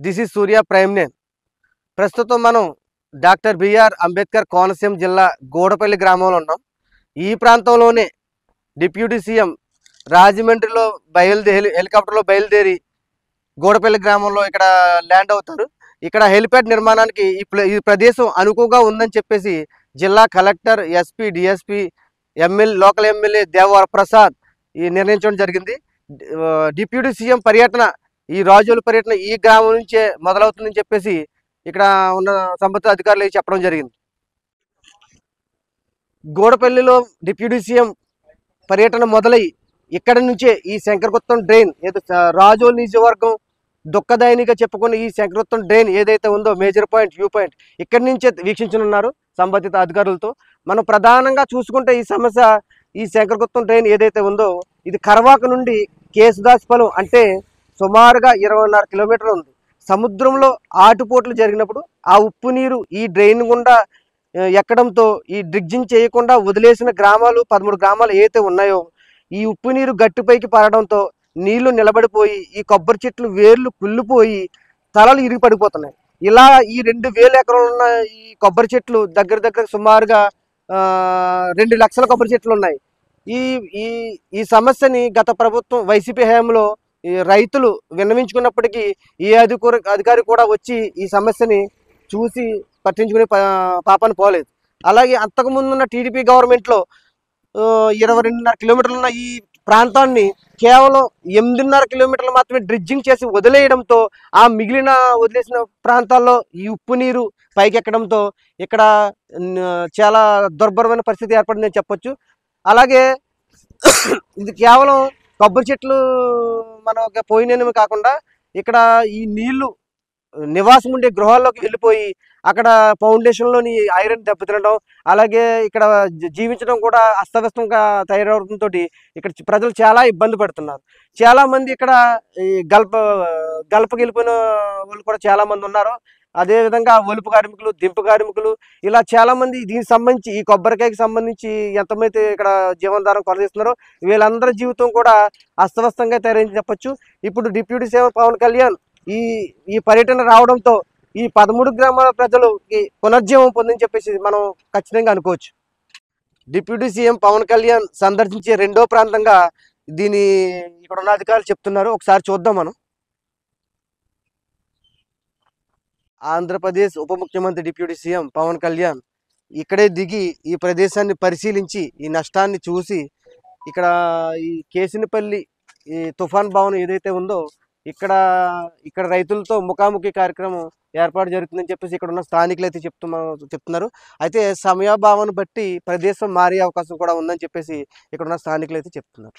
This is Surya prime name. ప్రస్తుతం మనం doctor BR Ambedkar Konaseema జిల్లా గూడపల్లి గ్రామంలో ఉన్నాం. ఈ ప్రాంతంలోనే డిప్యూటీ సీఎం రాజమండ్రిలో హెలికాప్టర్లో బయలుదేరి గూడపల్లి గ్రామంలో ఇక్కడ ల్యాండ్ అవుతారు. ఇక్కడ హెలిప్యాడ్ నిర్మాణానికి ఈ ప్రదేశం అనుకువగా ఉందని చెప్పేసి జిల్లా collector, SP, DSP, local MLA Devavaraprasad నిర్ణయించడం జరిగింది. డిప్యూటీ సీఎం పర్యటన, ఈ రాజోలు పర్యటన ఈ గ్రామం నుంచే మొదలవుతుందని చెప్పేసి ఇక్కడ ఉన్న సంబంధిత అధికారులు చెప్పడం జరిగింది. గూడపల్లిలో డిప్యూటీ సీఎం పర్యటన మొదలై ఇక్కడ నుంచే ఈ శంకరగుత్తం డ్రైన్ రాజోలు నియోజకవర్గం దుఃఖదాయినిగా చెప్పుకున్న ఈ శంకరగుత్తం డ్రైన్ ఏదైతే ఉందో మేజర్ పాయింట్, వ్యూ పాయింట్, ఇక్కడి నుంచే వీక్షించనున్నారు సంబంధిత అధికారులతో. మనం ప్రధానంగా చూసుకుంటే ఈ సమస్య, ఈ శంకరగుత్తం డ్రైన్ ఏదైతే ఉందో ఇది కరవాక నుండి కేసుదాస్పలం అంటే సుమారుగా 20.5 కిలోమీటర్లు ఉంది. సముద్రంలో ఆటుపోట్లు జరిగినప్పుడు ఆ ఉప్పు నీరు ఈ డ్రైన్ గుండా ఎక్కడంతో ఈ డ్రిడ్జింగ్ చేయకుండా వదిలేసిన గ్రామాలు 13 గ్రామాలు ఏవైతే ఉన్నాయో ఈ ఉప్పు నీరు గట్టుపైకి పారడంతో నీళ్లు నిలబడిపోయి ఈ కొబ్బరి చెట్లు వేర్లు కుళ్ళిపోయి తలలు ఇరిగి పడిపోతున్నాయి. ఇలా ఈ 2,000 ఎకరాలు ఉన్న ఈ కొబ్బరి చెట్లు దగ్గర సుమారుగా 2 లక్షల కొబ్బరి చెట్లు ఉన్నాయి. ఈ ఈ ఈ సమస్యని గత ప్రభుత్వం వైసీపీ హయాంలో ఈ రైతులు విన్నవించుకున్నప్పటికీ ఏ అధికారి కూడా వచ్చి ఈ సమస్యని చూసి పట్టించుకునే పాపను పోలేదు. అలాగే అంతకుముందున్న టీడీపీ గవర్నమెంట్లో 22.5 కిలోమీటర్లు ఉన్న ఈ ప్రాంతాన్ని కేవలం 8.5 కిలోమీటర్లు మాత్రమే డ్రిడ్జింగ్ చేసి వదిలేయడంతో ఆ మిగిలిన వదిలేసిన ప్రాంతాల్లో ఈ ఉప్పు నీరు పైకి ఎక్కడంతో ఇక్కడ చాలా దుర్భరమైన పరిస్థితి ఏర్పడిందని చెప్పొచ్చు. అలాగే ఇది కేవలం కొబ్బరి చెట్లు మనకు పోయినవి కాకుండా ఇక్కడ ఈ నీళ్లు నివాసం ఉండే గృహాల్లోకి వెళ్ళిపోయి అక్కడ ఫౌండేషన్లోని ఐరన్ దెబ్బతినడం, అలాగే ఇక్కడ జీవించడం కూడా అస్తవ్యస్తంగా తయారవడంతో ఇక్కడ ప్రజలు చాలా ఇబ్బంది పడుతున్నారు. చాలామంది ఇక్కడ ఈ గల్పకి వెళ్ళిపోయిన వాళ్ళు కూడా చాలామంది ఉన్నారు. అదేవిధంగా ఒలుపు కార్మికులు, దింపు కార్మికులు, ఇలా చాలామంది దీనికి సంబంధించి ఈ కొబ్బరికాయకి సంబంధించి ఎంతమైతే ఇక్కడ జీవనాధారం కొనసాగిస్తున్నారో వీళ్ళందరి జీవితం కూడా అస్తవ్యస్తంగా తయారైంది చెప్పొచ్చు. ఇప్పుడు డిప్యూటీ సీఎం పవన్ కళ్యాణ్ ఈ పర్యటన రావడంతో ఈ 13 గ్రామాల ప్రజలకి పునర్జీవం పొందని చెప్పేసి మనం ఖచ్చితంగా అనుకోవచ్చు. డిప్యూటీ సీఎం పవన్ కళ్యాణ్ సందర్శించే రెండో ప్రాంతంగా దీని ఇక్కడ ఉన్న అధికారులు చెప్తున్నారు. ఒకసారి చూద్దాం మనం. ఆంధ్రప్రదేశ్ ఉప ముఖ్యమంత్రి డిప్యూటీ సీఎం పవన్ కళ్యాణ్ ఇక్కడే దిగి ఈ ప్రదేశాన్ని పరిశీలించి ఈ నష్టాన్ని చూసి ఇక్కడ ఈ కేసినపల్లి ఈ తుఫాన్ భవనం ఏదైతే ఉందో ఇక్కడ రైతులతో ముఖాముఖి కార్యక్రమం ఏర్పాటు జరుగుతుందని చెప్పేసి ఇక్కడ ఉన్న స్థానికులు అయితే చెప్తున్నారు. అయితే సమయాభావాన్ని బట్టి ప్రదేశం మారే అవకాశం కూడా ఉందని చెప్పేసి ఇక్కడ ఉన్న స్థానికులు అయితే చెప్తున్నారు.